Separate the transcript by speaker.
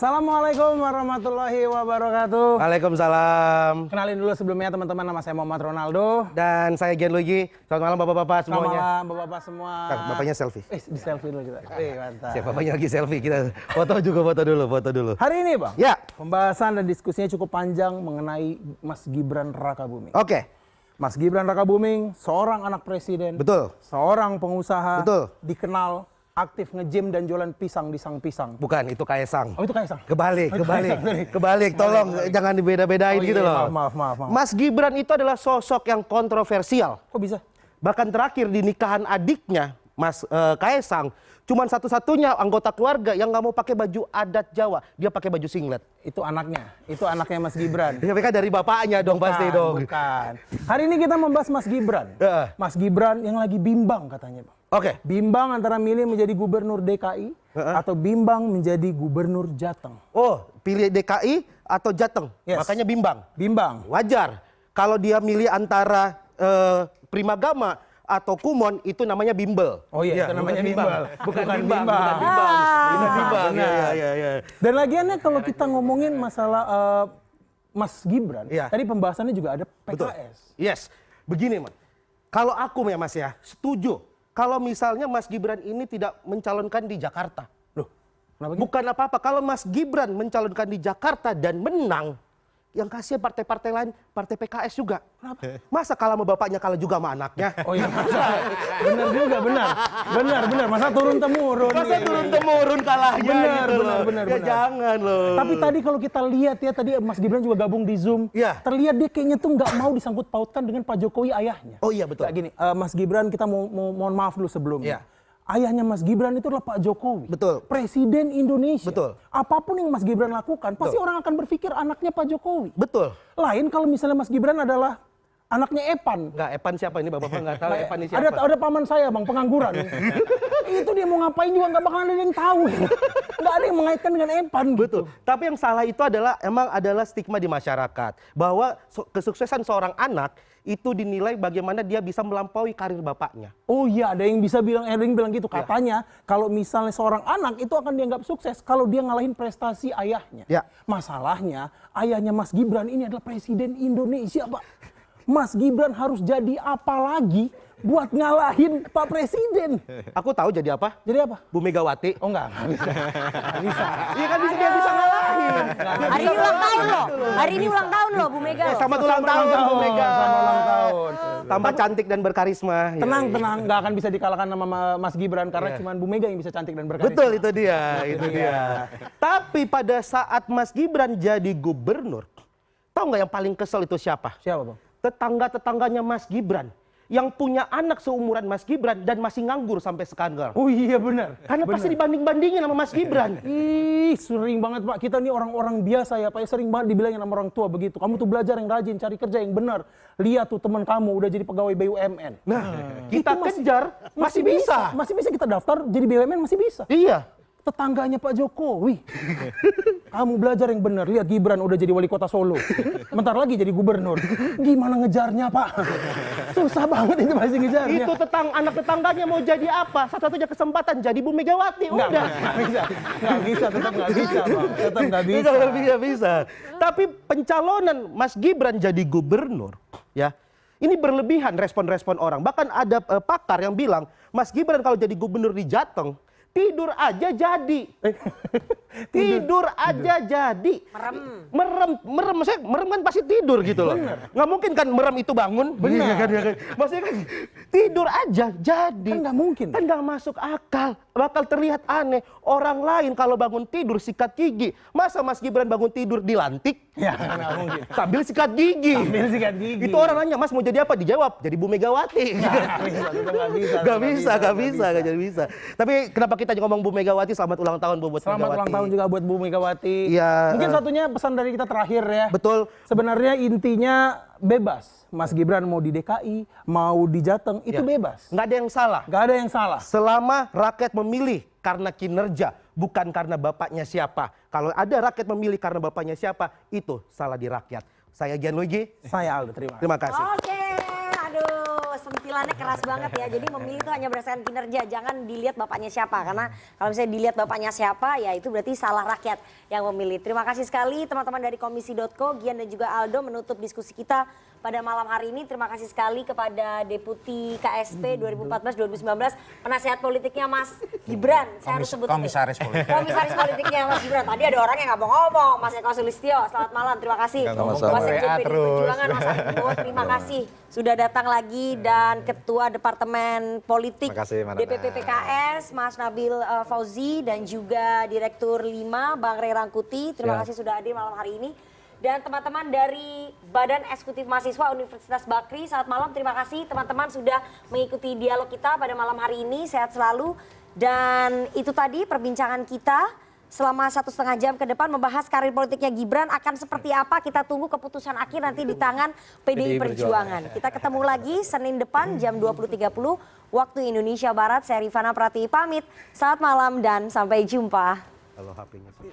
Speaker 1: Assalamualaikum warahmatullahi wabarakatuh.
Speaker 2: Waalaikumsalam.
Speaker 1: Kenalin dulu sebelumnya teman-teman, nama saya Muhammad Ronaldo.
Speaker 2: Dan saya Gianluigi. Selamat malam bapak-bapak semuanya.
Speaker 1: Selamat malam bapak-bapak semua.
Speaker 2: Bapaknya selfie.
Speaker 1: Di selfie dulu kita. Mantap.
Speaker 2: Siapa bapaknya lagi selfie, kita foto dulu.
Speaker 1: Hari ini Bang,
Speaker 2: Ya.
Speaker 1: pembahasan dan diskusinya cukup panjang mengenai Mas Gibran Rakabuming.
Speaker 2: Oke.
Speaker 1: Mas Gibran Rakabuming, seorang anak presiden.
Speaker 2: Betul.
Speaker 1: Seorang pengusaha.
Speaker 2: Betul.
Speaker 1: Dikenal aktif nge-gym dan jualan pisang di Sang Pisang.
Speaker 2: Bukan, itu Kaisang.
Speaker 1: Oh, itu Kaisang.
Speaker 2: Kebalik.
Speaker 1: Sorry.
Speaker 2: Tolong jangan dibeda-bedain gitu loh.
Speaker 1: Maaf.
Speaker 2: Mas Gibran itu adalah sosok yang kontroversial.
Speaker 1: Kok bisa?
Speaker 2: Bahkan terakhir di nikahan adiknya, Mas Kaisang, cuman satu-satunya anggota keluarga yang nggak mau pakai baju adat Jawa. Dia pakai baju singlet.
Speaker 1: Itu anaknya Mas Gibran.
Speaker 2: Tapi kan dari bapaknya dong pasti dong.
Speaker 1: Bukan. Hari ini kita membahas Mas Gibran. Mas Gibran yang lagi bimbang katanya, Bang.
Speaker 2: Oke.
Speaker 1: Bimbang antara milih menjadi gubernur DKI atau bimbang menjadi gubernur Jateng.
Speaker 2: Oh, pilih DKI atau Jateng.
Speaker 1: Yes.
Speaker 2: Makanya bimbang.
Speaker 1: Bimbang.
Speaker 2: Wajar. Kalau dia milih antara Primagama atau Kumon, itu namanya bimbel.
Speaker 1: Oh iya, itu namanya bimbang. Bukan bimbang.
Speaker 2: Bimbang. Ya.
Speaker 1: Dan lagiannya kalau kita ngomongin masalah Mas Gibran,
Speaker 2: Iya.
Speaker 1: tadi pembahasannya juga ada PKS.
Speaker 2: Betul. Yes. Begini, Mas. Kalau aku ya, Mas ya, setuju. Kalau misalnya Mas Gibran ini tidak mencalonkan di Jakarta.
Speaker 1: Loh, kenapa gitu?
Speaker 2: Bukan apa-apa. Kalau Mas Gibran mencalonkan di Jakarta dan menang, yang kasihan partai-partai lain, partai PKS juga. Kenapa? Masa kalah sama bapaknya, kalah juga sama anaknya?
Speaker 1: Oh iya, benar juga, benar. Masa turun-temurun.
Speaker 2: Masa turun-temurun kalahnya
Speaker 1: Benar.
Speaker 2: Ya jangan loh.
Speaker 1: Tapi tadi kalau kita lihat ya, tadi Mas Gibran juga gabung di Zoom.
Speaker 2: Iya.
Speaker 1: Terlihat dia kayaknya tuh nggak mau disangkut pautkan dengan Pak Jokowi ayahnya.
Speaker 2: Oh iya, betul.
Speaker 1: Kayak gini, Mas Gibran, kita mohon maaf dulu sebelumnya.
Speaker 2: Iya.
Speaker 1: Ayahnya Mas Gibran itu adalah Pak Jokowi.
Speaker 2: Betul.
Speaker 1: Presiden Indonesia.
Speaker 2: Betul.
Speaker 1: Apapun yang Mas Gibran lakukan, pasti orang akan berpikir anaknya Pak Jokowi.
Speaker 2: Betul.
Speaker 1: Lain kalau misalnya Mas Gibran adalah anaknya Epan.
Speaker 2: Enggak, Epan siapa ini? Bapak nggak tahu Epan ini siapa?
Speaker 1: Ada paman saya, Bang, pengangguran. Itu dia mau ngapain juga nggak bakal ada yang tahu. Nggak ada yang mengaitkan dengan Epan.
Speaker 2: Betul. Tapi yang salah itu adalah stigma di masyarakat bahwa kesuksesan seorang anak itu dinilai bagaimana dia bisa melampaui karir bapaknya.
Speaker 1: Oh iya, ada yang bilang gitu. Katanya kalau misalnya seorang anak itu akan dianggap sukses kalau dia ngalahin prestasi ayahnya.
Speaker 2: Ya.
Speaker 1: Masalahnya ayahnya Mas Gibran ini adalah presiden Indonesia, Pak. Mas Gibran harus jadi apa lagi buat ngalahin Pak Presiden?
Speaker 2: Aku tahu jadi apa?
Speaker 1: Jadi apa?
Speaker 2: Bu Megawati.
Speaker 1: Oh enggak bisa. Nggak bisa.
Speaker 2: Iya kan dia bisa ngalahin.
Speaker 3: Hari ini ulang tahun loh. Hari ini ulang tahun loh Bu Mega.
Speaker 2: Selamat ulang tahun Bu Mega.
Speaker 1: Selamat ulang tahun.
Speaker 2: Tambah cantik dan berkarisma.
Speaker 1: Tenang, nggak akan bisa dikalahkan sama Mas Gibran karena cuma Bu Mega yang bisa cantik dan berkarisma.
Speaker 2: Betul, itu dia. Tapi pada saat Mas Gibran jadi gubernur, tahu nggak yang paling kesel itu siapa?
Speaker 1: Siapa, Bang?
Speaker 2: Tetangga-tetangganya Mas Gibran yang punya anak seumuran Mas Gibran dan masih nganggur sampai sekarang.
Speaker 1: Oh iya benar.
Speaker 2: Karena pasti dibanding-bandingin sama Mas Gibran.
Speaker 1: Ih, sering banget Pak. Kita nih orang-orang biasa ya Pak. Sering banget dibilangin sama orang tua begitu. Kamu tuh belajar yang rajin, cari kerja yang benar. Lihat tuh teman kamu udah jadi pegawai BUMN.
Speaker 2: Nah, kita kejar masih bisa.
Speaker 1: Masih bisa kita daftar jadi BUMN, masih bisa.
Speaker 2: Iya.
Speaker 1: Tetangganya Pak Jokowi. Kamu belajar yang benar. Lihat Gibran udah jadi wali kota Solo. Bentar lagi jadi gubernur. Gimana ngejarnya Pak? Susah banget itu masih ngejarnya.
Speaker 2: Itu anak tetangganya mau jadi apa? Satu-satunya kesempatan jadi Bu Megawati. Udah.
Speaker 1: Nggak bisa. Tetap nggak bisa Bang. Tetap nggak bisa.
Speaker 2: Tidak bisa. Tapi pencalonan Mas Gibran jadi gubernur, ya. Ini berlebihan respon-respon orang. Bahkan ada pakar yang bilang, Mas Gibran kalau jadi gubernur di Jateng, tidur aja jadi. Tidur aja jadi. Merem. Maksudnya merem kan pasti tidur gitu loh. Nggak mungkin kan merem itu bangun.
Speaker 1: Benar.
Speaker 2: Kan. Maksudnya kan tidur aja jadi.
Speaker 1: Kan nggak mungkin.
Speaker 2: Kan nggak masuk akal. Bakal terlihat aneh. Orang lain kalau bangun tidur sikat gigi. Masa Mas Gibran bangun tidur dilantik?
Speaker 1: Ya nggak mungkin.
Speaker 2: Sambil sikat gigi.
Speaker 1: Sambil sikat gigi.
Speaker 2: Itu orang nanya, Mas mau jadi apa? Dijawab, jadi Bu Megawati. Nggak bisa. Tapi kenapa kita ngomong Bu Megawati? Selamat ulang tahun buat
Speaker 1: Selamat
Speaker 2: Megawati.
Speaker 1: ulang tahun juga buat Bu Megawati.
Speaker 2: Iya.
Speaker 1: Mungkin satunya pesan dari kita terakhir ya.
Speaker 2: Betul.
Speaker 1: Sebenarnya intinya bebas. Mas Gibran mau di DKI, mau di Jateng, itu bebas.
Speaker 2: Nggak ada yang salah.
Speaker 1: Nggak ada yang salah.
Speaker 2: Selama rakyat memilih karena kinerja, bukan karena bapaknya siapa. Kalau ada rakyat memilih karena bapaknya siapa, itu salah di rakyat. Saya Gianluigi.
Speaker 1: Saya Aldo, terima kasih.
Speaker 2: Terima kasih.
Speaker 3: Oke, aduh. sentilannya keras banget ya. Jadi memilih itu hanya berdasarkan kinerja, jangan dilihat bapaknya siapa. Karena kalau misalnya dilihat bapaknya siapa, ya itu berarti salah rakyat yang memilih. Terima kasih sekali teman-teman dari komisi.co, Gian dan juga Aldo menutup diskusi kita pada malam hari ini. Terima kasih sekali kepada Deputi KSP 2014-2019, penasehat politiknya Mas Gibran. Saya harus sebut
Speaker 4: Komisaris politik.
Speaker 3: Komisaris politiknya Mas Gibran. Tadi ada orang yang nggak mau ngomong, Mas Eko Sulistyo. Selamat malam, terima kasih.
Speaker 4: Sama-sama.
Speaker 3: Mas Sekjen
Speaker 4: WA
Speaker 3: PDI
Speaker 4: terus.
Speaker 3: Perjuangan, Mas Arifin, terima kasih sudah datang lagi, dan Ketua Departemen Politik
Speaker 4: Terima kasih, Mbak Nana.
Speaker 3: DPP PKS, Mas Nabil Fauzi, dan juga Direktur 5 Bang Ray Rangkuti. Terima kasih sudah hadir malam hari ini. Dan teman-teman dari Badan Eksekutif Mahasiswa Universitas Bakri, selamat malam. Terima kasih teman-teman sudah mengikuti dialog kita pada malam hari ini. Sehat selalu. Dan itu tadi perbincangan kita selama 1,5 jam ke depan membahas karir politiknya Gibran akan seperti apa. Kita tunggu keputusan akhir nanti di tangan PDI Perjuangan. Kita ketemu lagi Senin depan jam 20.30 waktu Indonesia Barat. Saya Rifana Pratiwi pamit. Selamat malam dan sampai jumpa.
Speaker 2: Kalau HP-nya sih.